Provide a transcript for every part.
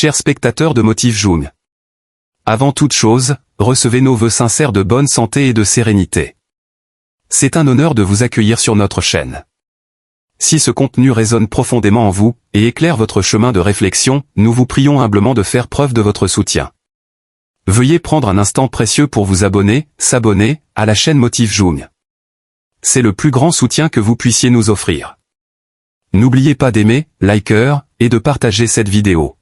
Chers spectateurs de Motif Jung. Avant toute chose, recevez nos vœux sincères de bonne santé et de sérénité. C'est un honneur de vous accueillir sur notre chaîne. Si ce contenu résonne profondément en vous, et éclaire votre chemin de réflexion, nous vous prions humblement de faire preuve de votre soutien. Veuillez prendre un instant précieux pour vous s'abonner, à la chaîne Motif Jung. C'est le plus grand soutien que vous puissiez nous offrir. N'oubliez pas d'aimer, liker, et de partager cette vidéo.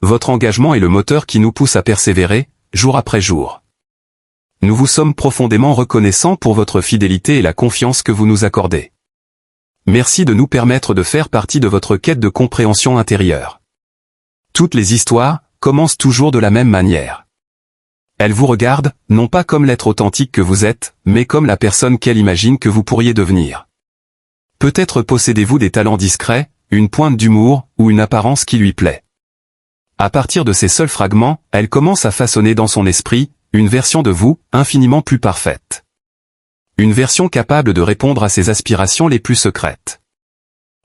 Votre engagement est le moteur qui nous pousse à persévérer, jour après jour. Nous vous sommes profondément reconnaissants pour votre fidélité et la confiance que vous nous accordez. Merci de nous permettre de faire partie de votre quête de compréhension intérieure. Toutes les histoires commencent toujours de la même manière. Elles vous regardent, non pas comme l'être authentique que vous êtes, mais comme la personne qu'elle imagine que vous pourriez devenir. Peut-être possédez-vous des talents discrets, une pointe d'humour, ou une apparence qui lui plaît. À partir de ces seuls fragments, elle commence à façonner dans son esprit, une version de vous, infiniment plus parfaite. Une version capable de répondre à ses aspirations les plus secrètes.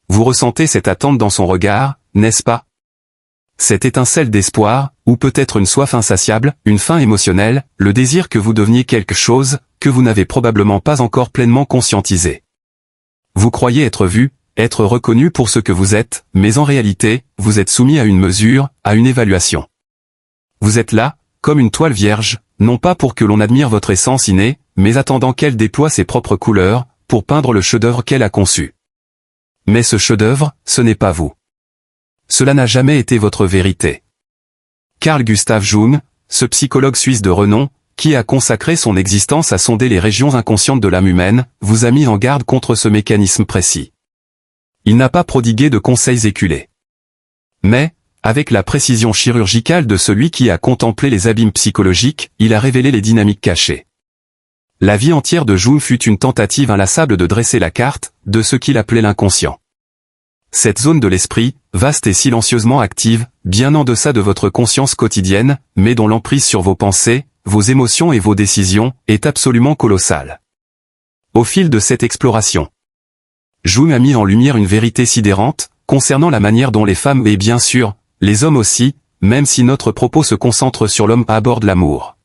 Vous ressentez cette attente dans son regard, n'est-ce pas? Cette étincelle d'espoir, ou peut-être une soif insatiable, une faim émotionnelle, le désir que vous deveniez quelque chose, que vous n'avez probablement pas encore pleinement conscientisé. Vous croyez être vu, être reconnu pour ce que vous êtes, mais en réalité, vous êtes soumis à une mesure, à une évaluation. Vous êtes là, comme une toile vierge, non pas pour que l'on admire votre essence innée, mais attendant qu'elle déploie ses propres couleurs, pour peindre le chef-d'œuvre qu'elle a conçu. Mais ce chef-d'œuvre, ce n'est pas vous. Cela n'a jamais été votre vérité. Carl Gustav Jung, ce psychologue suisse de renom, qui a consacré son existence à sonder les régions inconscientes de l'âme humaine, vous a mis en garde contre ce mécanisme précis. Il n'a pas prodigué de conseils éculés. Mais, avec la précision chirurgicale de celui qui a contemplé les abîmes psychologiques, il a révélé les dynamiques cachées. La vie entière de Jung fut une tentative inlassable de dresser la carte, de ce qu'il appelait l'inconscient. Cette zone de l'esprit, vaste et silencieusement active, bien en deçà de votre conscience quotidienne, mais dont l'emprise sur vos pensées, vos émotions et vos décisions, est absolument colossale. Au fil de cette exploration, Jung a mis en lumière une vérité sidérante, concernant la manière dont les femmes et bien sûr, les hommes aussi, même si notre propos se concentre sur l'homme aborde l'amour.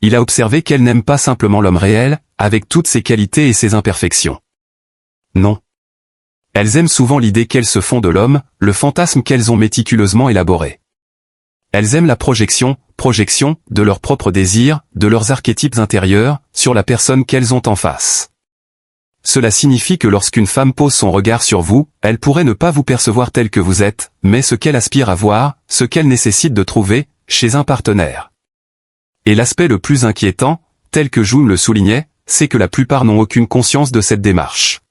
Il a observé qu'elles n'aiment pas simplement l'homme réel, avec toutes ses qualités et ses imperfections. Non. Elles aiment souvent l'idée qu'elles se font de l'homme, le fantasme qu'elles ont méticuleusement élaboré. Elles aiment la projection, de leurs propres désirs, de leurs archétypes intérieurs, sur la personne qu'elles ont en face. Cela signifie que lorsqu'une femme pose son regard sur vous, elle pourrait ne pas vous percevoir tel que vous êtes, mais ce qu'elle aspire à voir, ce qu'elle nécessite de trouver, chez un partenaire. Et l'aspect le plus inquiétant, tel que Jung le soulignait, c'est que la plupart n'ont aucune conscience de cette démarche.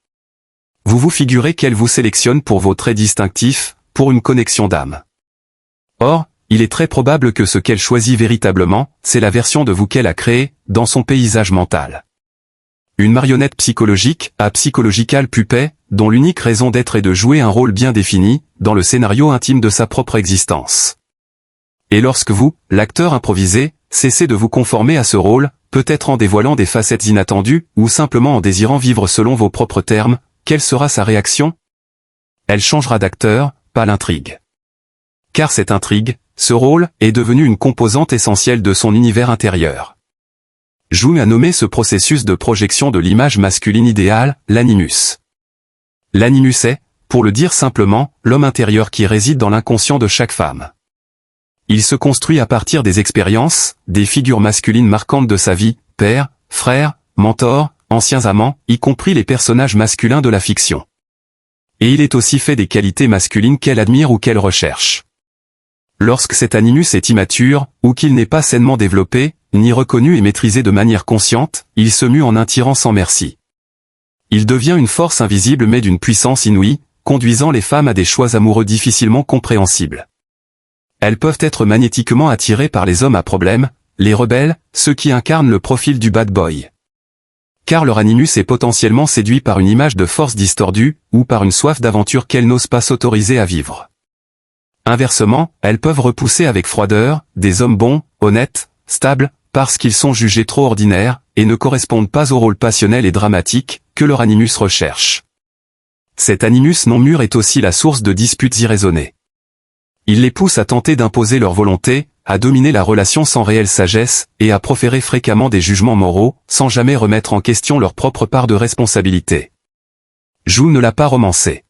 Vous vous figurez qu'elle vous sélectionne pour vos traits distinctifs, pour une connexion d'âme. Or, il est très probable que ce qu'elle choisit véritablement, c'est la version de vous qu'elle a créée, dans son paysage mental. Une marionnette psychologique, à psychological puppet, dont l'unique raison d'être est de jouer un rôle bien défini, dans le scénario intime de sa propre existence. Et lorsque vous, l'acteur improvisé, cessez de vous conformer à ce rôle, peut-être en dévoilant des facettes inattendues, ou simplement en désirant vivre selon vos propres termes, quelle sera sa réaction? Elle changera d'acteur, pas l'intrigue. Car cette intrigue, ce rôle, est devenu une composante essentielle de son univers intérieur. Jung a nommé ce processus de projection de l'image masculine idéale, l'animus. L'animus est, pour le dire simplement, l'homme intérieur qui réside dans l'inconscient de chaque femme. Il se construit à partir des expériences, des figures masculines marquantes de sa vie, père, frère, mentor, anciens amants, y compris les personnages masculins de la fiction. Et il est aussi fait des qualités masculines qu'elle admire ou qu'elle recherche. Lorsque cet animus est immature, ou qu'il n'est pas sainement développé, ni reconnu et maîtrisé de manière consciente, il se mue en un tyran sans merci. Il devient une force invisible mais d'une puissance inouïe, conduisant les femmes à des choix amoureux difficilement compréhensibles. Elles peuvent être magnétiquement attirées par les hommes à problème, les rebelles, ceux qui incarnent le profil du bad boy. Car leur animus est potentiellement séduit par une image de force distordue, ou par une soif d'aventure qu'elles n'osent pas s'autoriser à vivre. Inversement, elles peuvent repousser avec froideur, des hommes bons, honnêtes, stables, parce qu'ils sont jugés trop ordinaires, et ne correspondent pas au rôle passionnel et dramatique, que leur animus recherche. Cet animus non mûr est aussi la source de disputes irraisonnées. Ils les poussent à tenter d'imposer leur volonté, à dominer la relation sans réelle sagesse, et à proférer fréquemment des jugements moraux, sans jamais remettre en question leur propre part de responsabilité. Jung ne l'a pas romancé.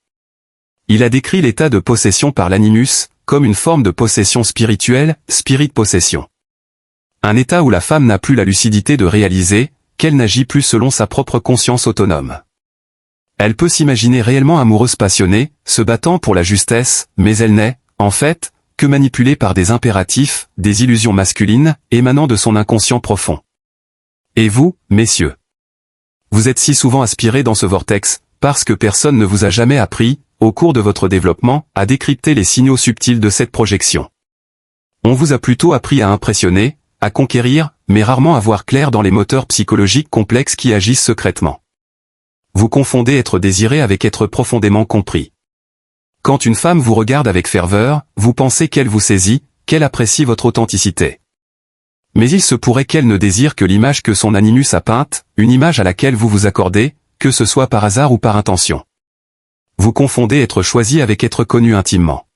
Il a décrit l'état de possession par l'animus, comme une forme de possession spirituelle, spirit possession. Un état où la femme n'a plus la lucidité de réaliser, qu'elle n'agit plus selon sa propre conscience autonome. Elle peut s'imaginer réellement amoureuse passionnée, se battant pour la justesse, mais elle n'est, en fait, que manipulée par des impératifs, des illusions masculines, émanant de son inconscient profond. Et vous, messieurs? Vous êtes si souvent aspirés dans ce vortex, parce que personne ne vous a jamais appris, au cours de votre développement, à décrypter les signaux subtils de cette projection. On vous a plutôt appris à impressionner, à conquérir, mais rarement à voir clair dans les moteurs psychologiques complexes qui agissent secrètement. Vous confondez être désiré avec être profondément compris. Quand une femme vous regarde avec ferveur, vous pensez qu'elle vous saisit, qu'elle apprécie votre authenticité. Mais il se pourrait qu'elle ne désire que l'image que son animus a peinte, une image à laquelle vous vous accordez, que ce soit par hasard ou par intention. Vous confondez être choisi avec être connu intimement.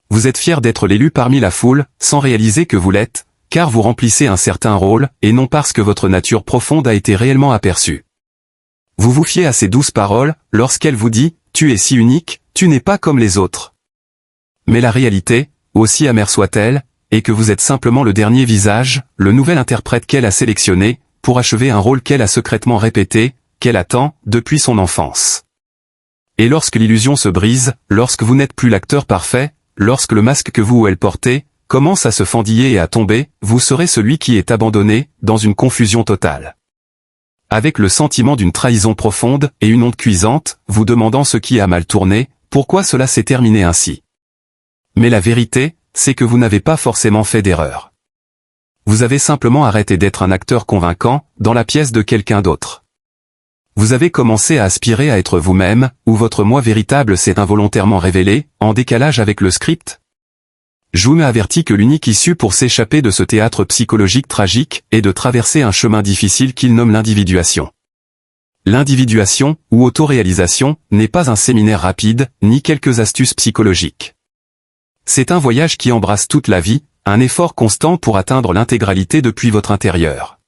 Vous êtes fier d'être l'élu parmi la foule, sans réaliser que vous l'êtes, car vous remplissez un certain rôle, et non parce que votre nature profonde a été réellement aperçue. Vous vous fiez à ces douces paroles, lorsqu'elle vous dit « Tu es si unique, tu n'es pas comme les autres ». Mais la réalité, aussi amère soit-elle, est que vous êtes simplement le dernier visage, le nouvel interprète qu'elle a sélectionné, pour achever un rôle qu'elle a secrètement répété, qu'elle attend, depuis son enfance. Et lorsque l'illusion se brise, lorsque vous n'êtes plus l'acteur parfait, lorsque le masque que vous ou elle portez, commence à se fendiller et à tomber, vous serez celui qui est abandonné, dans une confusion totale. Avec le sentiment d'une trahison profonde, et une honte cuisante, vous demandant ce qui a mal tourné, pourquoi cela s'est terminé ainsi. Mais la vérité, c'est que vous n'avez pas forcément fait d'erreur. Vous avez simplement arrêté d'être un acteur convaincant, dans la pièce de quelqu'un d'autre. Vous avez commencé à aspirer à être vous-même, ou votre moi véritable s'est involontairement révélé, en décalage avec le script. Jung a averti que l'unique issue pour s'échapper de ce théâtre psychologique tragique est de traverser un chemin difficile qu'il nomme l'individuation. L'individuation, ou autoréalisation, n'est pas un séminaire rapide, ni quelques astuces psychologiques. C'est un voyage qui embrasse toute la vie, un effort constant pour atteindre l'intégralité depuis votre intérieur.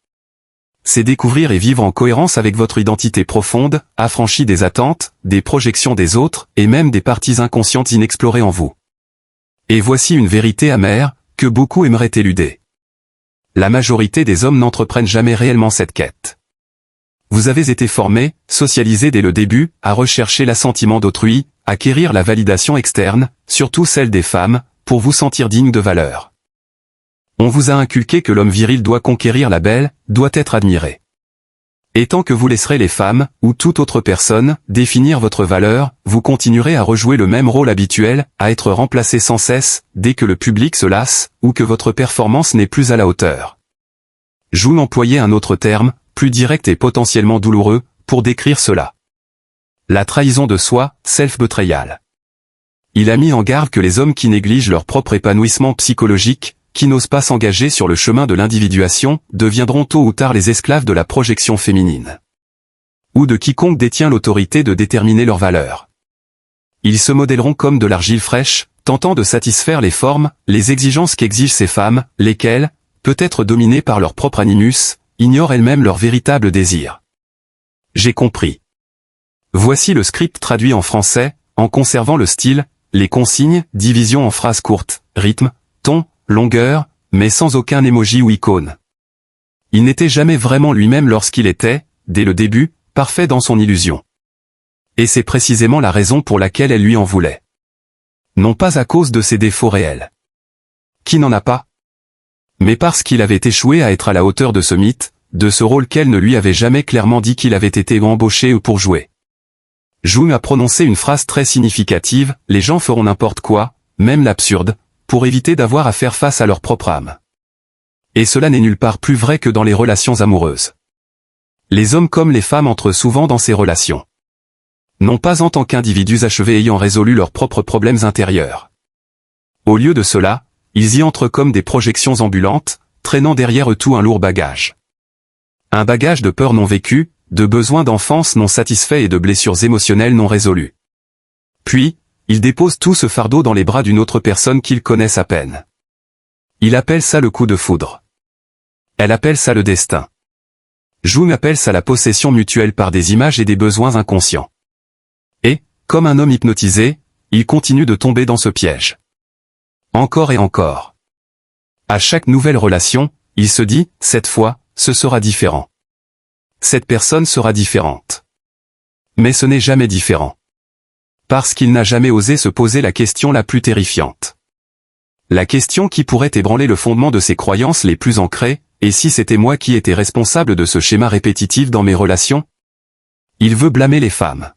C'est découvrir et vivre en cohérence avec votre identité profonde, affranchie des attentes, des projections des autres, et même des parties inconscientes inexplorées en vous. Et voici une vérité amère, que beaucoup aimeraient éluder. La majorité des hommes n'entreprennent jamais réellement cette quête. Vous avez été formé, socialisé dès le début, à rechercher l'assentiment d'autrui, acquérir la validation externe, surtout celle des femmes, pour vous sentir digne de valeur. On vous a inculqué que l'homme viril doit conquérir la belle, doit être admiré. Et tant que vous laisserez les femmes, ou toute autre personne, définir votre valeur, vous continuerez à rejouer le même rôle habituel, à être remplacé sans cesse, dès que le public se lasse, ou que votre performance n'est plus à la hauteur. Jung employait un autre terme, plus direct et potentiellement douloureux, pour décrire cela. La trahison de soi, self-betrayal. Il a mis en garde que les hommes qui négligent leur propre épanouissement psychologique, qui n'osent pas s'engager sur le chemin de l'individuation, deviendront tôt ou tard les esclaves de la projection féminine. Ou de quiconque détient l'autorité de déterminer leur valeur. Ils se modèleront comme de l'argile fraîche, tentant de satisfaire les formes, les exigences qu'exigent ces femmes, lesquelles, peut-être dominées par leur propre animus, ignorent elles-mêmes leur véritable désir. J'ai compris. Voici le script traduit en français, en conservant le style, les consignes, division en phrases courtes, rythme, ton, longueur, mais sans aucun émoji ou icône. Il n'était jamais vraiment lui-même lorsqu'il était, dès le début, parfait dans son illusion. Et c'est précisément la raison pour laquelle elle lui en voulait. Non pas à cause de ses défauts réels. Qui n'en a pas? Mais parce qu'il avait échoué à être à la hauteur de ce mythe, de ce rôle qu'elle ne lui avait jamais clairement dit qu'il avait été embauché pour jouer. Jung a prononcé une phrase très significative, les gens feront n'importe quoi, même l'absurde, pour éviter d'avoir à faire face à leur propre âme. Et cela n'est nulle part plus vrai que dans les relations amoureuses. Les hommes comme les femmes entrent souvent dans ces relations. Non pas en tant qu'individus achevés ayant résolu leurs propres problèmes intérieurs. Au lieu de cela, ils y entrent comme des projections ambulantes, traînant derrière eux tout un lourd bagage. Un bagage de peurs non vécues, de besoins d'enfance non satisfaits et de blessures émotionnelles non résolues. Puis, il dépose tout ce fardeau dans les bras d'une autre personne qu'ils connaissent à peine. Il appelle ça le coup de foudre. Elle appelle ça le destin. Jung appelle ça la possession mutuelle par des images et des besoins inconscients. Et, comme un homme hypnotisé, il continue de tomber dans ce piège. Encore et encore. À chaque nouvelle relation, il se dit, cette fois, ce sera différent. Cette personne sera différente. Mais ce n'est jamais différent. Parce qu'il n'a jamais osé se poser la question la plus terrifiante. La question qui pourrait ébranler le fondement de ses croyances les plus ancrées, et si c'était moi qui étais responsable de ce schéma répétitif dans mes relations? Il veut blâmer les femmes.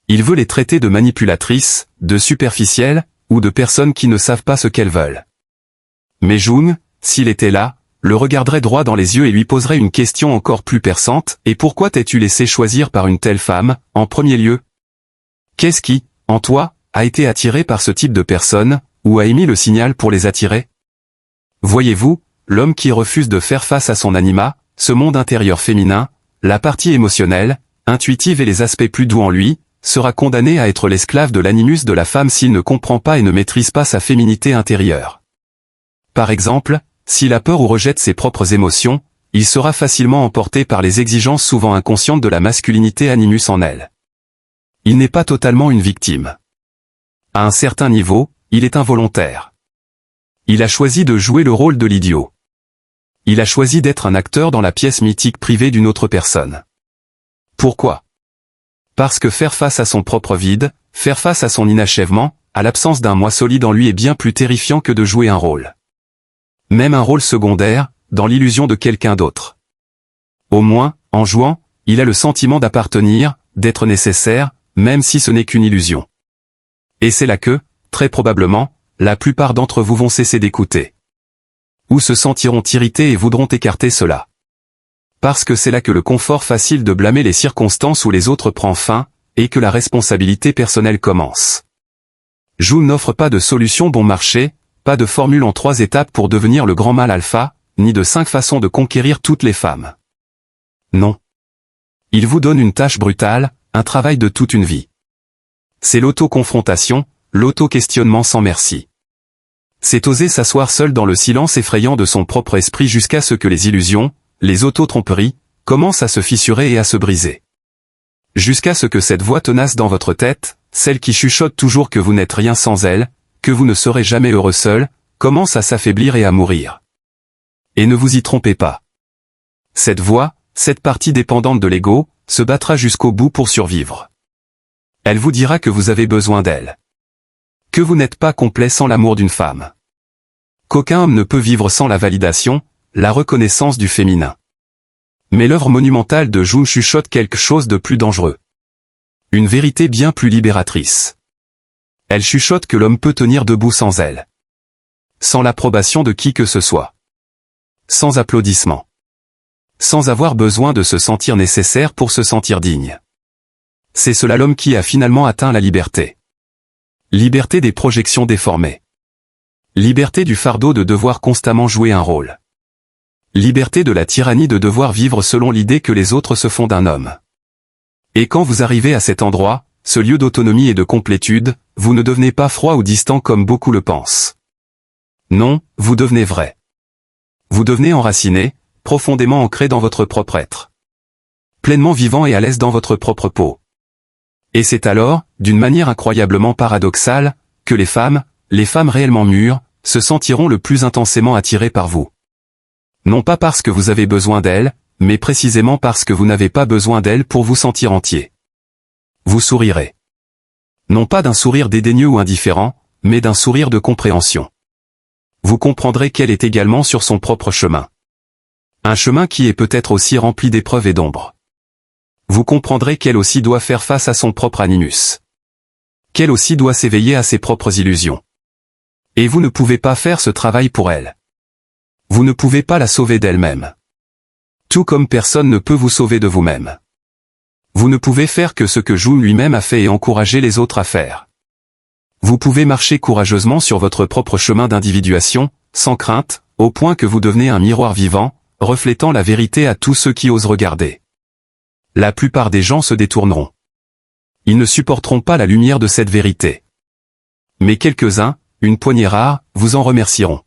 Il veut les traiter de manipulatrices, de superficielles, ou de personnes qui ne savent pas ce qu'elles veulent. Mais Jung, s'il était là, le regarderait droit dans les yeux et lui poserait une question encore plus perçante, et pourquoi t'es-tu laissé choisir par une telle femme, en premier lieu? Qu'est-ce qui, en toi, a été attiré par ce type de personne, ou a émis le signal pour les attirer? Voyez-vous, l'homme qui refuse de faire face à son anima, ce monde intérieur féminin, la partie émotionnelle, intuitive et les aspects plus doux en lui, sera condamné à être l'esclave de l'animus de la femme s'il ne comprend pas et ne maîtrise pas sa féminité intérieure. Par exemple, s'il a peur ou rejette ses propres émotions, il sera facilement emporté par les exigences souvent inconscientes de la masculinité animus en elle. Il n'est pas totalement une victime. À un certain niveau, il est involontaire. Il a choisi de jouer le rôle de l'idiot. Il a choisi d'être un acteur dans la pièce mythique privée d'une autre personne. Pourquoi? Parce que faire face à son propre vide, faire face à son inachèvement, à l'absence d'un moi solide en lui est bien plus terrifiant que de jouer un rôle. Même un rôle secondaire, dans l'illusion de quelqu'un d'autre. Au moins, en jouant, il a le sentiment d'appartenir, d'être nécessaire, même si ce n'est qu'une illusion. Et c'est là que, très probablement, la plupart d'entre vous vont cesser d'écouter. Ou se sentiront irrités et voudront écarter cela. Parce que c'est là que le confort facile de blâmer les circonstances où les autres prend fin, et que la responsabilité personnelle commence. Jung n'offre pas de solution bon marché, pas de formule en 3 étapes pour devenir le grand mâle alpha, ni de 5 façons de conquérir toutes les femmes. Non. Il vous donne une tâche brutale, un travail de toute une vie. C'est l'auto-confrontation, l'auto-questionnement sans merci. C'est oser s'asseoir seul dans le silence effrayant de son propre esprit jusqu'à ce que les illusions, les auto-tromperies, commencent à se fissurer et à se briser. Jusqu'à ce que cette voix tenace dans votre tête, celle qui chuchote toujours que vous n'êtes rien sans elle, que vous ne serez jamais heureux seul, commence à s'affaiblir et à mourir. Et ne vous y trompez pas. Cette voix, cette partie dépendante de l'ego, se battra jusqu'au bout pour survivre. Elle vous dira que vous avez besoin d'elle. Que vous n'êtes pas complet sans l'amour d'une femme. Qu'aucun homme ne peut vivre sans la validation, la reconnaissance du féminin. Mais l'œuvre monumentale de Jung chuchote quelque chose de plus dangereux. Une vérité bien plus libératrice. Elle chuchote que l'homme peut tenir debout sans elle. Sans l'approbation de qui que ce soit. Sans applaudissements. Sans avoir besoin de se sentir nécessaire pour se sentir digne. C'est cela l'homme qui a finalement atteint la liberté. Liberté des projections déformées. Liberté du fardeau de devoir constamment jouer un rôle. Liberté de la tyrannie de devoir vivre selon l'idée que les autres se font d'un homme. Et quand vous arrivez à cet endroit, ce lieu d'autonomie et de complétude, vous ne devenez pas froid ou distant comme beaucoup le pensent. Non, vous devenez vrai. Vous devenez enraciné, profondément ancré dans votre propre être. Pleinement vivant et à l'aise dans votre propre peau. Et c'est alors, d'une manière incroyablement paradoxale, que les femmes réellement mûres, se sentiront le plus intensément attirées par vous. Non pas parce que vous avez besoin d'elles, mais précisément parce que vous n'avez pas besoin d'elles pour vous sentir entier. Vous sourirez. Non pas d'un sourire dédaigneux ou indifférent, mais d'un sourire de compréhension. Vous comprendrez qu'elle est également sur son propre chemin. Un chemin qui est peut-être aussi rempli d'épreuves et d'ombres. Vous comprendrez qu'elle aussi doit faire face à son propre animus. Qu'elle aussi doit s'éveiller à ses propres illusions. Et vous ne pouvez pas faire ce travail pour elle. Vous ne pouvez pas la sauver d'elle-même. Tout comme personne ne peut vous sauver de vous-même. Vous ne pouvez faire que ce que Jung lui-même a fait et encourager les autres à faire. Vous pouvez marcher courageusement sur votre propre chemin d'individuation, sans crainte, au point que vous devenez un miroir vivant, reflétant la vérité à tous ceux qui osent regarder. La plupart des gens se détourneront. Ils ne supporteront pas la lumière de cette vérité. Mais quelques-uns, une poignée rare, vous en remercieront.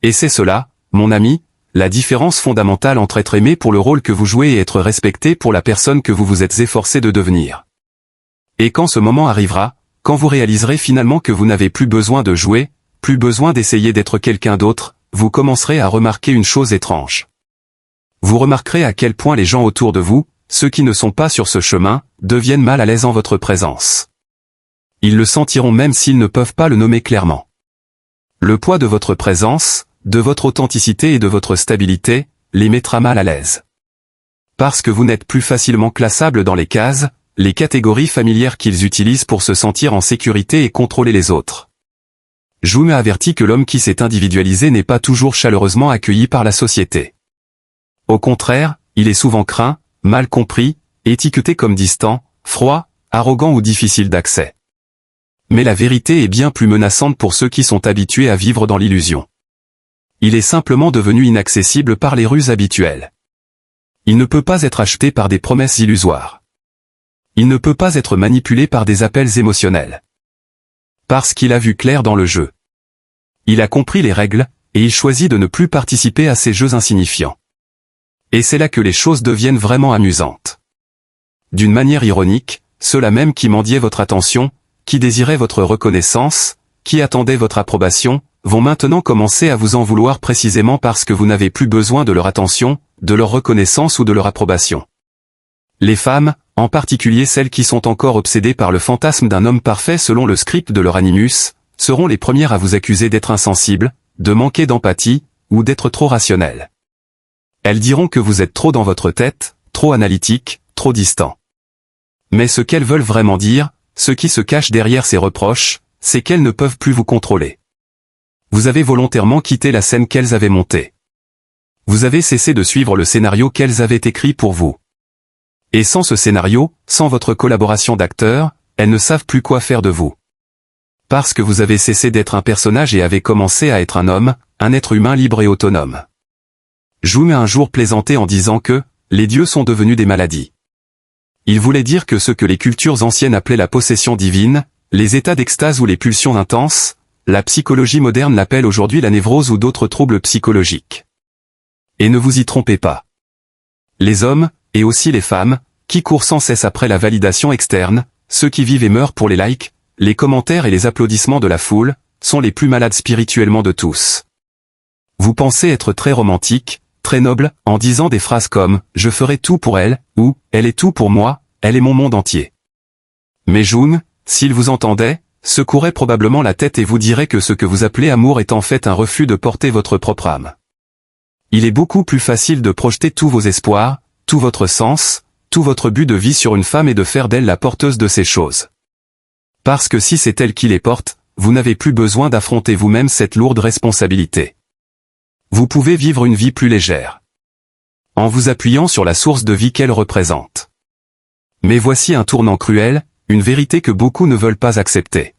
Et c'est cela, mon ami, la différence fondamentale entre être aimé pour le rôle que vous jouez et être respecté pour la personne que vous vous êtes efforcé de devenir. Et quand ce moment arrivera, quand vous réaliserez finalement que vous n'avez plus besoin de jouer, plus besoin d'essayer d'être quelqu'un d'autre, vous commencerez à remarquer une chose étrange. Vous remarquerez à quel point les gens autour de vous, ceux qui ne sont pas sur ce chemin, deviennent mal à l'aise en votre présence. Ils le sentiront même s'ils ne peuvent pas le nommer clairement. Le poids de votre présence, de votre authenticité et de votre stabilité, les mettra mal à l'aise. Parce que vous n'êtes plus facilement classable dans les cases, les catégories familières qu'ils utilisent pour se sentir en sécurité et contrôler les autres. Jung a averti que l'homme qui s'est individualisé n'est pas toujours chaleureusement accueilli par la société. Au contraire, il est souvent craint, mal compris, étiqueté comme distant, froid, arrogant ou difficile d'accès. Mais la vérité est bien plus menaçante pour ceux qui sont habitués à vivre dans l'illusion. Il est simplement devenu inaccessible par les ruses habituelles. Il ne peut pas être acheté par des promesses illusoires. Il ne peut pas être manipulé par des appels émotionnels. Parce qu'il a vu clair dans le jeu. Il a compris les règles, et il choisit de ne plus participer à ces jeux insignifiants. Et c'est là que les choses deviennent vraiment amusantes. D'une manière ironique, ceux-là même qui mendiaient votre attention, qui désiraient votre reconnaissance, qui attendaient votre approbation, vont maintenant commencer à vous en vouloir précisément parce que vous n'avez plus besoin de leur attention, de leur reconnaissance ou de leur approbation. Les femmes, en particulier celles qui sont encore obsédées par le fantasme d'un homme parfait selon le script de leur animus, seront les premières à vous accuser d'être insensible, de manquer d'empathie, ou d'être trop rationnel. Elles diront que vous êtes trop dans votre tête, trop analytique, trop distant. Mais ce qu'elles veulent vraiment dire, ce qui se cache derrière ces reproches, c'est qu'elles ne peuvent plus vous contrôler. Vous avez volontairement quitté la scène qu'elles avaient montée. Vous avez cessé de suivre le scénario qu'elles avaient écrit pour vous. Et sans ce scénario, sans votre collaboration d'acteur, elles ne savent plus quoi faire de vous. Parce que vous avez cessé d'être un personnage et avez commencé à être un homme, un être humain libre et autonome. Jung a un jour plaisanté en disant que les dieux sont devenus des maladies. Il voulait dire que ce que les cultures anciennes appelaient la possession divine, les états d'extase ou les pulsions intenses, la psychologie moderne l'appelle aujourd'hui la névrose ou d'autres troubles psychologiques. Et ne vous y trompez pas. Les hommes, et aussi les femmes, qui courent sans cesse après la validation externe, ceux qui vivent et meurent pour les likes, les commentaires et les applaudissements de la foule, sont les plus malades spirituellement de tous. Vous pensez être très romantique, très noble, en disant des phrases comme « je ferai tout pour elle » ou « elle est tout pour moi, elle est mon monde entier ». Mais Jung, s'il vous entendait, secouerait probablement la tête et vous dirait que ce que vous appelez amour est en fait un refus de porter votre propre âme. Il est beaucoup plus facile de projeter tous vos espoirs, tout votre sens, tout votre but de vie sur une femme et de faire d'elle la porteuse de ces choses. Parce que si c'est elle qui les porte, vous n'avez plus besoin d'affronter vous-même cette lourde responsabilité. Vous pouvez vivre une vie plus légère. En vous appuyant sur la source de vie qu'elle représente. Mais voici un tournant cruel, une vérité que beaucoup ne veulent pas accepter.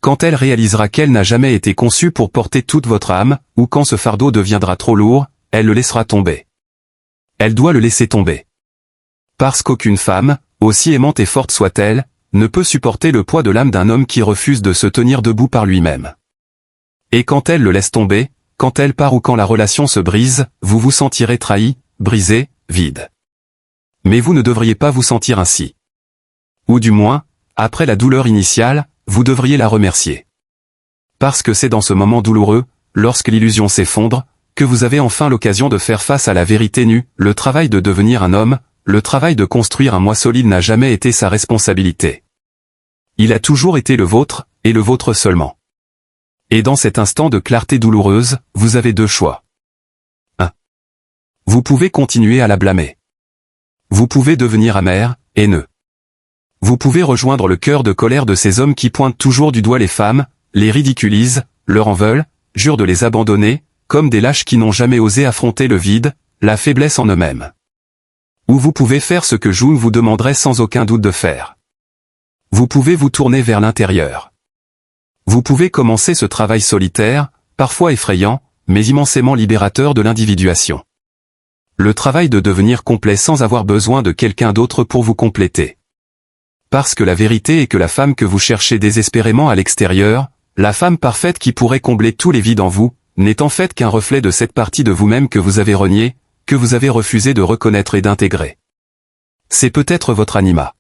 Quand elle réalisera qu'elle n'a jamais été conçue pour porter toute votre âme, ou quand ce fardeau deviendra trop lourd, elle le laissera tomber. Elle doit le laisser tomber. Parce qu'aucune femme, aussi aimante et forte soit-elle, ne peut supporter le poids de l'âme d'un homme qui refuse de se tenir debout par lui-même. Et quand elle le laisse tomber, quand elle part ou quand la relation se brise, vous vous sentirez trahi, brisé, vide. Mais vous ne devriez pas vous sentir ainsi. Ou du moins, après la douleur initiale, vous devriez la remercier. Parce que c'est dans ce moment douloureux, lorsque l'illusion s'effondre, que vous avez enfin l'occasion de faire face à la vérité nue. Le travail de devenir un homme, le travail de construire un moi solide n'a jamais été sa responsabilité. Il a toujours été le vôtre, et le vôtre seulement. Et dans cet instant de clarté douloureuse, vous avez deux choix. 1. Vous pouvez continuer à la blâmer. Vous pouvez devenir amer, haineux. Vous pouvez rejoindre le cœur de colère de ces hommes qui pointent toujours du doigt les femmes, les ridiculisent, leur en veulent, jurent de les abandonner, comme des lâches qui n'ont jamais osé affronter le vide, la faiblesse en eux-mêmes. Ou vous pouvez faire ce que Jung vous demanderait sans aucun doute de faire. Vous pouvez vous tourner vers l'intérieur. Vous pouvez commencer ce travail solitaire, parfois effrayant, mais immensément libérateur de l'individuation. Le travail de devenir complet sans avoir besoin de quelqu'un d'autre pour vous compléter. Parce que la vérité est que la femme que vous cherchez désespérément à l'extérieur, la femme parfaite qui pourrait combler tous les vides en vous, n'est en fait qu'un reflet de cette partie de vous-même que vous avez reniée, que vous avez refusé de reconnaître et d'intégrer. C'est peut-être votre anima.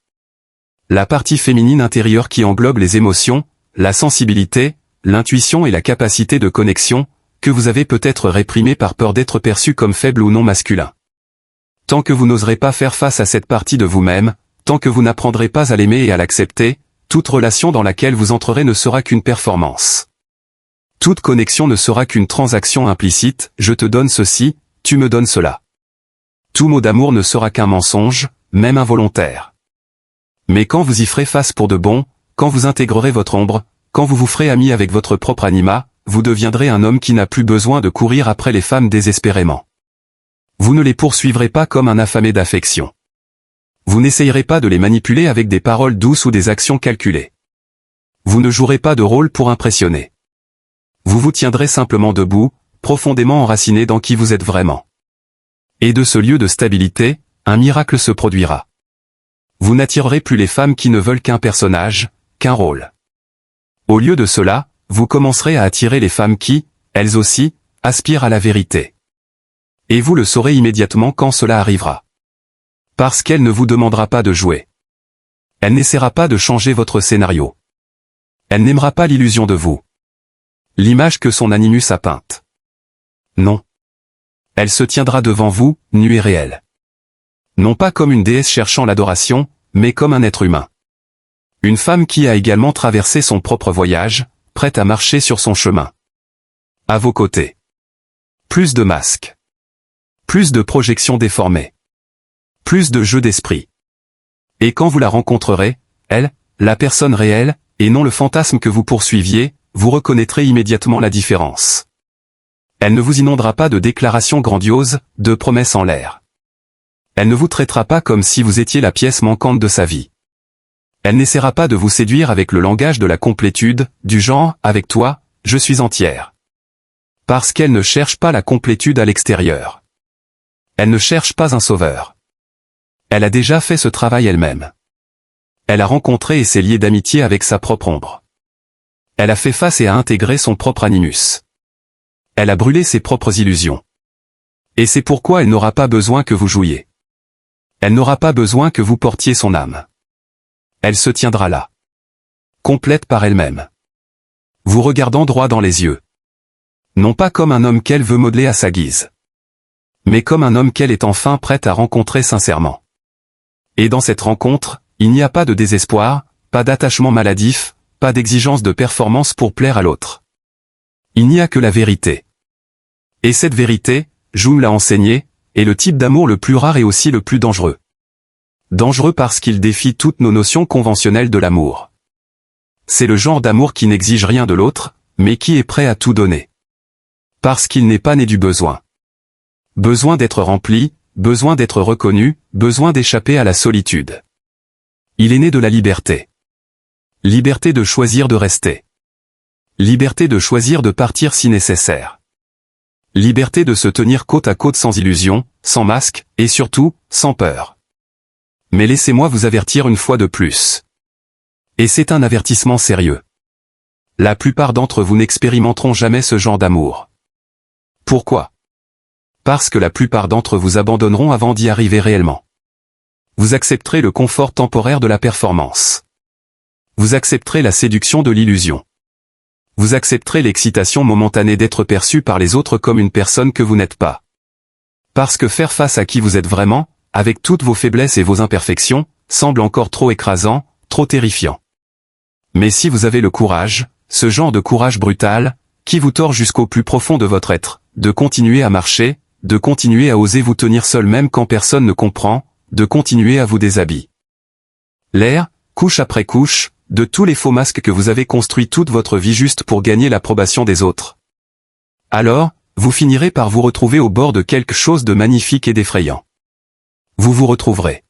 La partie féminine intérieure qui englobe les émotions, la sensibilité, l'intuition et la capacité de connexion, que vous avez peut-être réprimée par peur d'être perçu comme faible ou non masculin. Tant que vous n'oserez pas faire face à cette partie de vous-même, tant que vous n'apprendrez pas à l'aimer et à l'accepter, toute relation dans laquelle vous entrerez ne sera qu'une performance. Toute connexion ne sera qu'une transaction implicite, je te donne ceci, tu me donnes cela. Tout mot d'amour ne sera qu'un mensonge, même involontaire. Mais quand vous y ferez face pour de bon, quand vous intégrerez votre ombre, quand vous vous ferez ami avec votre propre anima, vous deviendrez un homme qui n'a plus besoin de courir après les femmes désespérément. Vous ne les poursuivrez pas comme un affamé d'affection. Vous n'essayerez pas de les manipuler avec des paroles douces ou des actions calculées. Vous ne jouerez pas de rôle pour impressionner. Vous vous tiendrez simplement debout, profondément enraciné dans qui vous êtes vraiment. Et de ce lieu de stabilité, un miracle se produira. Vous n'attirerez plus les femmes qui ne veulent qu'un personnage, qu'un rôle. Au lieu de cela, vous commencerez à attirer les femmes qui, elles aussi, aspirent à la vérité. Et vous le saurez immédiatement quand cela arrivera. Parce qu'elle ne vous demandera pas de jouer. Elle n'essaiera pas de changer votre scénario. Elle n'aimera pas l'illusion de vous. L'image que son animus a peinte. Non. Elle se tiendra devant vous, nue et réelle. Non pas comme une déesse cherchant l'adoration, mais comme un être humain. Une femme qui a également traversé son propre voyage, prête à marcher sur son chemin. À vos côtés. Plus de masques. Plus de projections déformées. Plus de jeux d'esprit. Et quand vous la rencontrerez, elle, la personne réelle, et non le fantasme que vous poursuiviez, vous reconnaîtrez immédiatement la différence. Elle ne vous inondera pas de déclarations grandioses, de promesses en l'air. Elle ne vous traitera pas comme si vous étiez la pièce manquante de sa vie. Elle n'essaiera pas de vous séduire avec le langage de la complétude, du genre, avec toi, je suis entière. Parce qu'elle ne cherche pas la complétude à l'extérieur. Elle ne cherche pas un sauveur. Elle a déjà fait ce travail elle-même. Elle a rencontré et s'est liée d'amitié avec sa propre ombre. Elle a fait face et a intégré son propre animus. Elle a brûlé ses propres illusions. Et c'est pourquoi elle n'aura pas besoin que vous jouiez. Elle n'aura pas besoin que vous portiez son âme. Elle se tiendra là. Complète par elle-même. Vous regardant droit dans les yeux. Non pas comme un homme qu'elle veut modeler à sa guise. Mais comme un homme qu'elle est enfin prête à rencontrer sincèrement. Et dans cette rencontre, il n'y a pas de désespoir, pas d'attachement maladif, pas d'exigence de performance pour plaire à l'autre. Il n'y a que la vérité. Et cette vérité, Jung l'a enseigné, est le type d'amour le plus rare et aussi le plus dangereux. Dangereux parce qu'il défie toutes nos notions conventionnelles de l'amour. C'est le genre d'amour qui n'exige rien de l'autre, mais qui est prêt à tout donner. Parce qu'il n'est pas né du besoin. Besoin d'être rempli, besoin d'être reconnu, besoin d'échapper à la solitude. Il est né de la liberté. Liberté de choisir de rester. Liberté de choisir de partir si nécessaire. Liberté de se tenir côte à côte sans illusion, sans masque, et surtout, sans peur. Mais laissez-moi vous avertir une fois de plus. Et c'est un avertissement sérieux. La plupart d'entre vous n'expérimenteront jamais ce genre d'amour. Pourquoi ? Parce que la plupart d'entre vous abandonneront avant d'y arriver réellement. Vous accepterez le confort temporaire de la performance. Vous accepterez la séduction de l'illusion. Vous accepterez l'excitation momentanée d'être perçu par les autres comme une personne que vous n'êtes pas. Parce que faire face à qui vous êtes vraiment, avec toutes vos faiblesses et vos imperfections, semble encore trop écrasant, trop terrifiant. Mais si vous avez le courage, ce genre de courage brutal, qui vous tord jusqu'au plus profond de votre être, de continuer à marcher, de continuer à oser vous tenir seul même quand personne ne comprend, de continuer à vous déshabiller. L'air, couche après couche, de tous les faux masques que vous avez construits toute votre vie juste pour gagner l'approbation des autres. Alors, vous finirez par vous retrouver au bord de quelque chose de magnifique et d'effrayant. Vous vous retrouverez.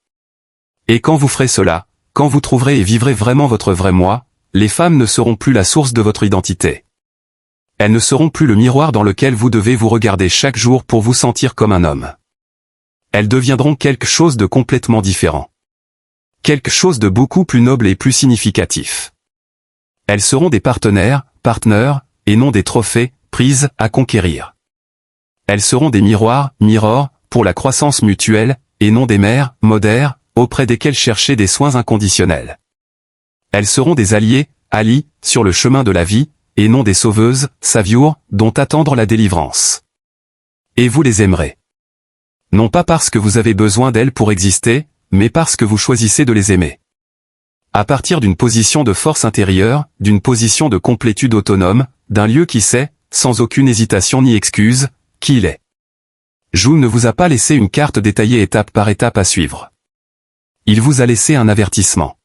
Et quand vous ferez cela, quand vous trouverez et vivrez vraiment votre vrai moi, les femmes ne seront plus la source de votre identité. Elles ne seront plus le miroir dans lequel vous devez vous regarder chaque jour pour vous sentir comme un homme. Elles deviendront quelque chose de complètement différent. quelque chose de beaucoup plus noble et plus significatif. Elles seront des partenaires, partners, et non des trophées, prises, à conquérir. Elles seront des miroirs, mirrors, pour la croissance mutuelle, et non des mères, modères, auprès desquelles chercher des soins inconditionnels. Elles seront des alliés, allies, sur le chemin de la vie, et non des sauveuses, saviours, dont attendre la délivrance. Et vous les aimerez. Non pas parce que vous avez besoin d'elles pour exister, mais parce que vous choisissez de les aimer. À partir d'une position de force intérieure, d'une position de complétude autonome, d'un lieu qui sait, sans aucune hésitation ni excuse, qui il est. Jung ne vous a pas laissé une carte détaillée étape par étape à suivre. Il vous a laissé un avertissement.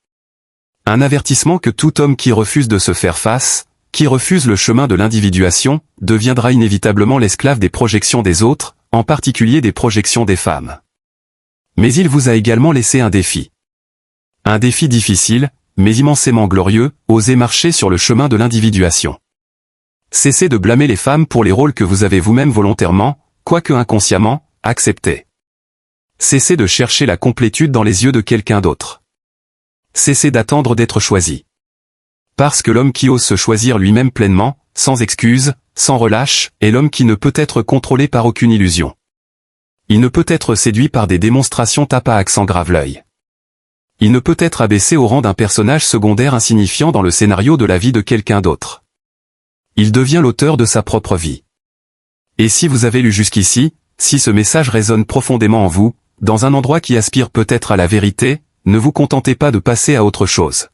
Un avertissement que tout homme qui refuse de se faire face, qui refuse le chemin de l'individuation, deviendra inévitablement l'esclave des projections des autres, en particulier des projections des femmes. Mais il vous a également laissé un défi. Un défi difficile, mais immensément glorieux, osez marcher sur le chemin de l'individuation. Cessez de blâmer les femmes pour les rôles que vous avez vous-même volontairement, quoique inconsciemment, acceptés. Cessez de chercher la complétude dans les yeux de quelqu'un d'autre. Cessez d'attendre d'être choisi. Parce que l'homme qui ose se choisir lui-même pleinement, sans excuse, sans relâche, est l'homme qui ne peut être contrôlé par aucune illusion. Il ne peut être séduit par des démonstrations tape à accent grave l'œil. Il ne peut être abaissé au rang d'un personnage secondaire insignifiant dans le scénario de la vie de quelqu'un d'autre. Il devient l'auteur de sa propre vie. Et si vous avez lu jusqu'ici, si ce message résonne profondément en vous, dans un endroit qui aspire peut-être à la vérité, ne vous contentez pas de passer à autre chose.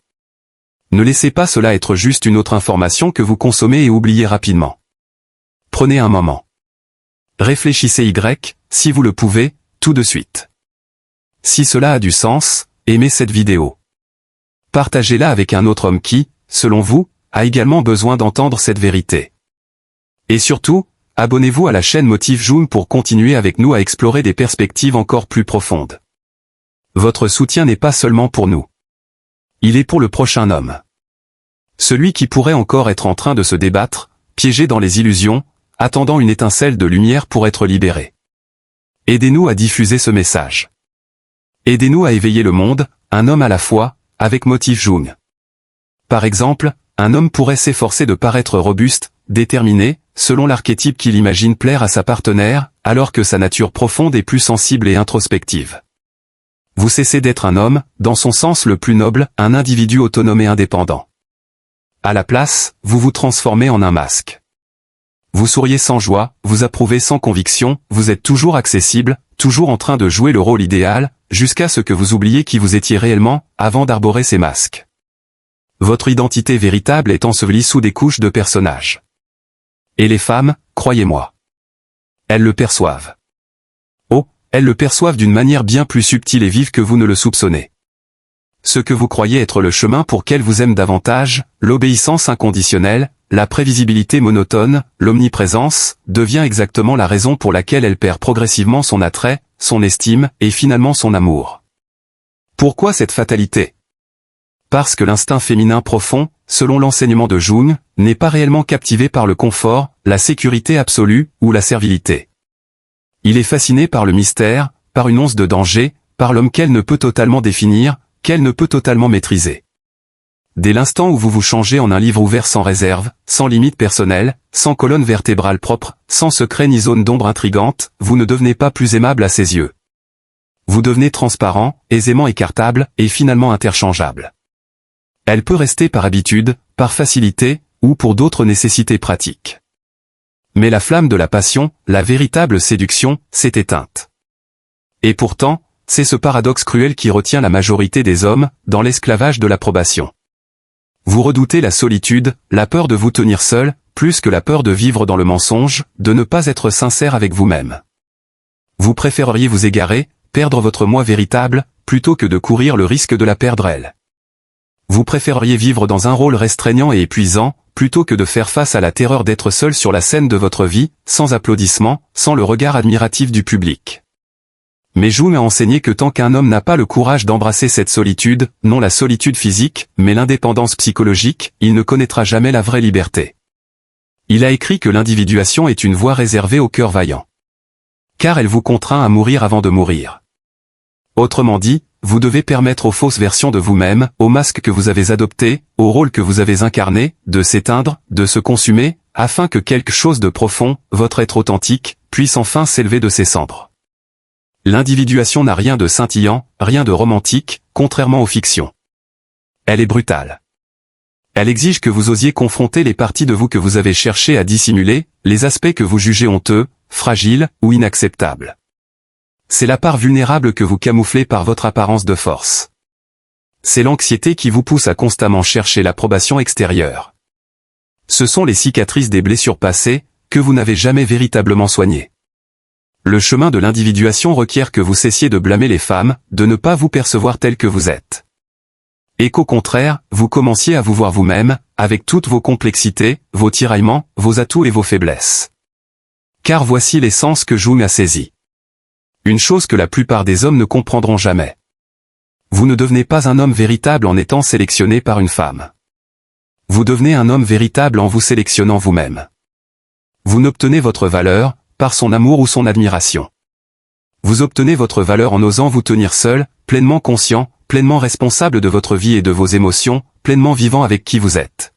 Ne laissez pas cela être juste une autre information que vous consommez et oubliez rapidement. Prenez un moment. Réfléchissez si vous le pouvez, tout de suite. Si cela a du sens, aimez cette vidéo. Partagez-la avec un autre homme qui, selon vous, a également besoin d'entendre cette vérité. Et surtout, abonnez-vous à la chaîne Motif Jung pour continuer avec nous à explorer des perspectives encore plus profondes. Votre soutien n'est pas seulement pour nous. Il est pour le prochain homme. Celui qui pourrait encore être en train de se débattre, piégé dans les illusions, attendant une étincelle de lumière pour être libéré. Aidez-nous à diffuser ce message. Aidez-nous à éveiller le monde, un homme à la fois, avec Motif Jung. Par exemple, un homme pourrait s'efforcer de paraître robuste, déterminé, selon l'archétype qu'il imagine plaire à sa partenaire, alors que sa nature profonde est plus sensible et introspective. Vous cessez d'être un homme, dans son sens le plus noble, un individu autonome et indépendant. À la place, vous vous transformez en un masque. Vous souriez sans joie, vous approuvez sans conviction, vous êtes toujours accessible, toujours en train de jouer le rôle idéal, jusqu'à ce que vous oubliez qui vous étiez réellement, avant d'arborer ces masques. Votre identité véritable est ensevelie sous des couches de personnages. Et les femmes, croyez-moi, elles le perçoivent. Oh, elles le perçoivent d'une manière bien plus subtile et vive que vous ne le soupçonnez. Ce que vous croyez être le chemin pour qu'elles vous aiment davantage, l'obéissance inconditionnelle, la prévisibilité monotone, l'omniprésence, devient exactement la raison pour laquelle elle perd progressivement son attrait, son estime, et finalement son amour. Pourquoi cette fatalité? Parce que l'instinct féminin profond, selon l'enseignement de Jung, n'est pas réellement captivé par le confort, la sécurité absolue, ou la servilité. Il est fasciné par le mystère, par une once de danger, par l'homme qu'elle ne peut totalement définir, qu'elle ne peut totalement maîtriser. Dès l'instant où vous vous changez en un livre ouvert sans réserve, sans limite personnelle, sans colonne vertébrale propre, sans secret ni zone d'ombre intrigante, vous ne devenez pas plus aimable à ses yeux. Vous devenez transparent, aisément écartable, et finalement interchangeable. Elle peut rester par habitude, par facilité, ou pour d'autres nécessités pratiques. Mais la flamme de la passion, la véritable séduction, s'est éteinte. Et pourtant, c'est ce paradoxe cruel qui retient la majorité des hommes, dans l'esclavage de l'approbation. Vous redoutez la solitude, la peur de vous tenir seul, plus que la peur de vivre dans le mensonge, de ne pas être sincère avec vous-même. Vous préféreriez vous égarer, perdre votre moi véritable, plutôt que de courir le risque de la perdre elle. Vous préféreriez vivre dans un rôle restreignant et épuisant, plutôt que de faire face à la terreur d'être seul sur la scène de votre vie, sans applaudissements, sans le regard admiratif du public. Mais Jung a enseigné que tant qu'un homme n'a pas le courage d'embrasser cette solitude, non la solitude physique, mais l'indépendance psychologique, il ne connaîtra jamais la vraie liberté. Il a écrit que l'individuation est une voie réservée au cœur vaillant. Car elle vous contraint à mourir avant de mourir. Autrement dit, vous devez permettre aux fausses versions de vous-même, aux masques que vous avez adoptés, aux rôles que vous avez incarnés, de s'éteindre, de se consumer, afin que quelque chose de profond, votre être authentique, puisse enfin s'élever de ses cendres. L'individuation n'a rien de scintillant, rien de romantique, contrairement aux fictions. Elle est brutale. Elle exige que vous osiez confronter les parties de vous que vous avez cherché à dissimuler, les aspects que vous jugez honteux, fragiles ou inacceptables. C'est la part vulnérable que vous camouflez par votre apparence de force. C'est l'anxiété qui vous pousse à constamment chercher l'approbation extérieure. Ce sont les cicatrices des blessures passées, que vous n'avez jamais véritablement soignées. Le chemin de l'individuation requiert que vous cessiez de blâmer les femmes, de ne pas vous percevoir tel que vous êtes. Et qu'au contraire, vous commenciez à vous voir vous-même, avec toutes vos complexités, vos tiraillements, vos atouts et vos faiblesses. Car voici l'essence que Jung a saisie. Une chose que la plupart des hommes ne comprendront jamais. Vous ne devenez pas un homme véritable en étant sélectionné par une femme. Vous devenez un homme véritable en vous sélectionnant vous-même. Vous n'obtenez votre valeur, par son amour ou son admiration. Vous obtenez votre valeur en osant vous tenir seul, pleinement conscient, pleinement responsable de votre vie et de vos émotions, pleinement vivant avec qui vous êtes.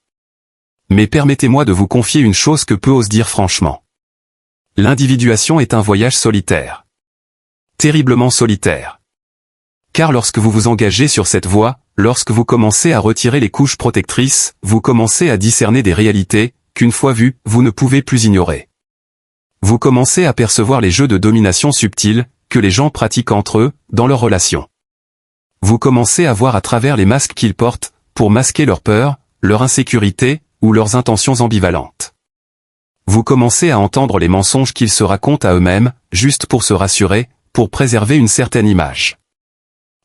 Mais permettez-moi de vous confier une chose que peu osent dire franchement. L'individuation est un voyage solitaire. Terriblement solitaire. Car lorsque vous vous engagez sur cette voie, lorsque vous commencez à retirer les couches protectrices, vous commencez à discerner des réalités, qu'une fois vues, vous ne pouvez plus ignorer. Vous commencez à percevoir les jeux de domination subtils, que les gens pratiquent entre eux, dans leurs relations. Vous commencez à voir à travers les masques qu'ils portent, pour masquer leur peur, leur insécurité, ou leurs intentions ambivalentes. Vous commencez à entendre les mensonges qu'ils se racontent à eux-mêmes, juste pour se rassurer, pour préserver une certaine image.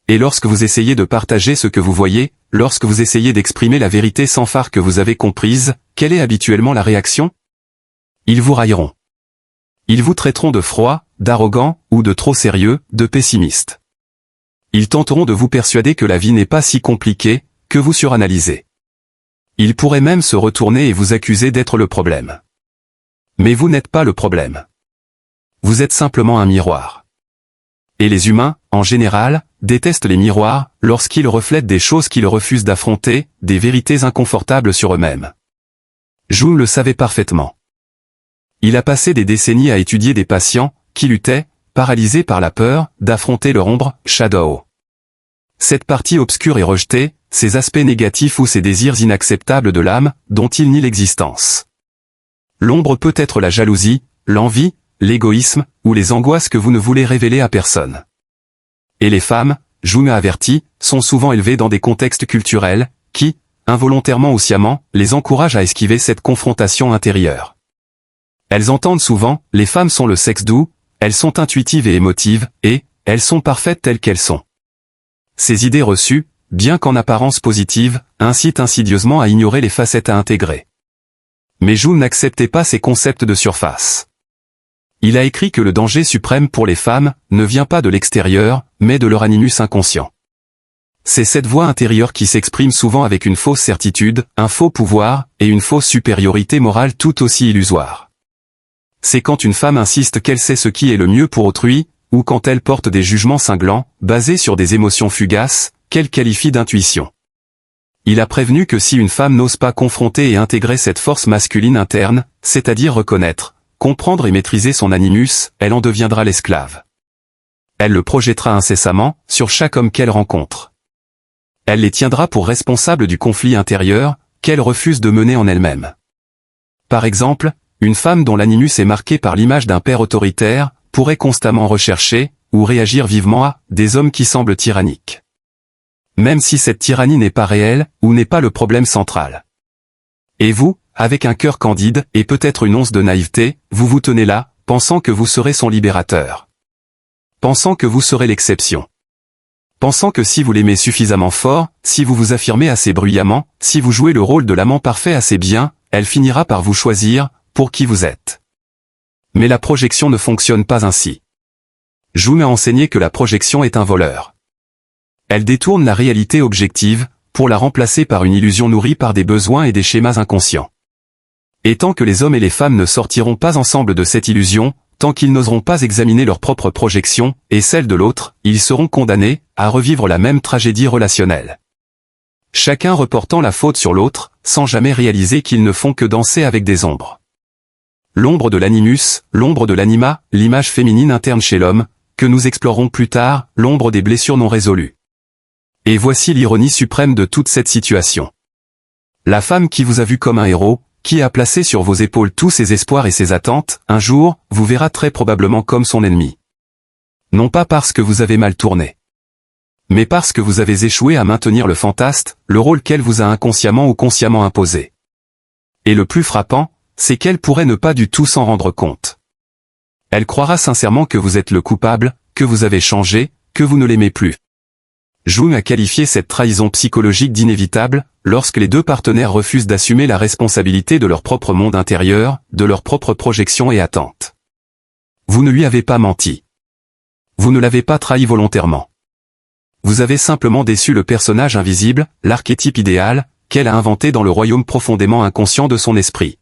Et lorsque vous essayez de partager ce que vous voyez, lorsque vous essayez d'exprimer la vérité sans phare que vous avez comprise, quelle est habituellement la réaction? Ils vous railleront. Ils vous traiteront de froid, d'arrogant, ou de trop sérieux, de pessimiste. Ils tenteront de vous persuader que la vie n'est pas si compliquée, que vous suranalysez. Ils pourraient même se retourner et vous accuser d'être le problème. Mais vous n'êtes pas le problème. Vous êtes simplement un miroir. Et les humains, en général, détestent les miroirs, lorsqu'ils reflètent des choses qu'ils refusent d'affronter, des vérités inconfortables sur eux-mêmes. Jung le savait parfaitement. Il a passé des décennies à étudier des patients, qui luttaient, paralysés par la peur, d'affronter leur ombre, shadow. Cette partie obscure et rejetée, ces aspects négatifs ou ces désirs inacceptables de l'âme, dont il nie l'existence. L'ombre peut être la jalousie, l'envie, l'égoïsme, ou les angoisses que vous ne voulez révéler à personne. Et les femmes, Jung a averti, sont souvent élevées dans des contextes culturels, qui, involontairement ou sciemment, les encouragent à esquiver cette confrontation intérieure. Elles entendent souvent, les femmes sont le sexe doux, elles sont intuitives et émotives, et, elles sont parfaites telles qu'elles sont. Ces idées reçues, bien qu'en apparence positives, incitent insidieusement à ignorer les facettes à intégrer. Mais Jung n'acceptait pas ces concepts de surface. Il a écrit que le danger suprême pour les femmes ne vient pas de l'extérieur, mais de leur animus inconscient. C'est cette voix intérieure qui s'exprime souvent avec une fausse certitude, un faux pouvoir, et une fausse supériorité morale tout aussi illusoire. C'est quand une femme insiste qu'elle sait ce qui est le mieux pour autrui, ou quand elle porte des jugements cinglants, basés sur des émotions fugaces, qu'elle qualifie d'intuition. Il a prévenu que si une femme n'ose pas confronter et intégrer cette force masculine interne, c'est-à-dire reconnaître, comprendre et maîtriser son animus, elle en deviendra l'esclave. Elle le projettera incessamment, sur chaque homme qu'elle rencontre. Elle les tiendra pour responsables du conflit intérieur, qu'elle refuse de mener en elle-même. Par exemple, une femme dont l'animus est marqué par l'image d'un père autoritaire, pourrait constamment rechercher, ou réagir vivement à, des hommes qui semblent tyranniques. Même si cette tyrannie n'est pas réelle, ou n'est pas le problème central. Et vous, avec un cœur candide, et peut-être une once de naïveté, vous vous tenez là, pensant que vous serez son libérateur. Pensant que vous serez l'exception. Pensant que si vous l'aimez suffisamment fort, si vous vous affirmez assez bruyamment, si vous jouez le rôle de l'amant parfait assez bien, elle finira par vous choisir, pour qui vous êtes. Mais la projection ne fonctionne pas ainsi. Jung a enseigné que la projection est un voleur. Elle détourne la réalité objective, pour la remplacer par une illusion nourrie par des besoins et des schémas inconscients. Et tant que les hommes et les femmes ne sortiront pas ensemble de cette illusion, tant qu'ils n'oseront pas examiner leur propre projection, et celle de l'autre, ils seront condamnés à revivre la même tragédie relationnelle. Chacun reportant la faute sur l'autre, sans jamais réaliser qu'ils ne font que danser avec des ombres. L'ombre de l'animus, l'ombre de l'anima, l'image féminine interne chez l'homme, que nous explorerons plus tard, l'ombre des blessures non résolues. Et voici l'ironie suprême de toute cette situation. La femme qui vous a vu comme un héros, qui a placé sur vos épaules tous ses espoirs et ses attentes, un jour, vous verra très probablement comme son ennemi. Non pas parce que vous avez mal tourné, mais parce que vous avez échoué à maintenir le fantasme, le rôle qu'elle vous a inconsciemment ou consciemment imposé. Et le plus frappant, c'est qu'elle pourrait ne pas du tout s'en rendre compte. Elle croira sincèrement que vous êtes le coupable, que vous avez changé, que vous ne l'aimez plus. Jung a qualifié cette trahison psychologique d'inévitable, lorsque les deux partenaires refusent d'assumer la responsabilité de leur propre monde intérieur, de leurs propres projections et attentes. Vous ne lui avez pas menti. Vous ne l'avez pas trahi volontairement. Vous avez simplement déçu le personnage invisible, l'archétype idéal, qu'elle a inventé dans le royaume profondément inconscient de son esprit.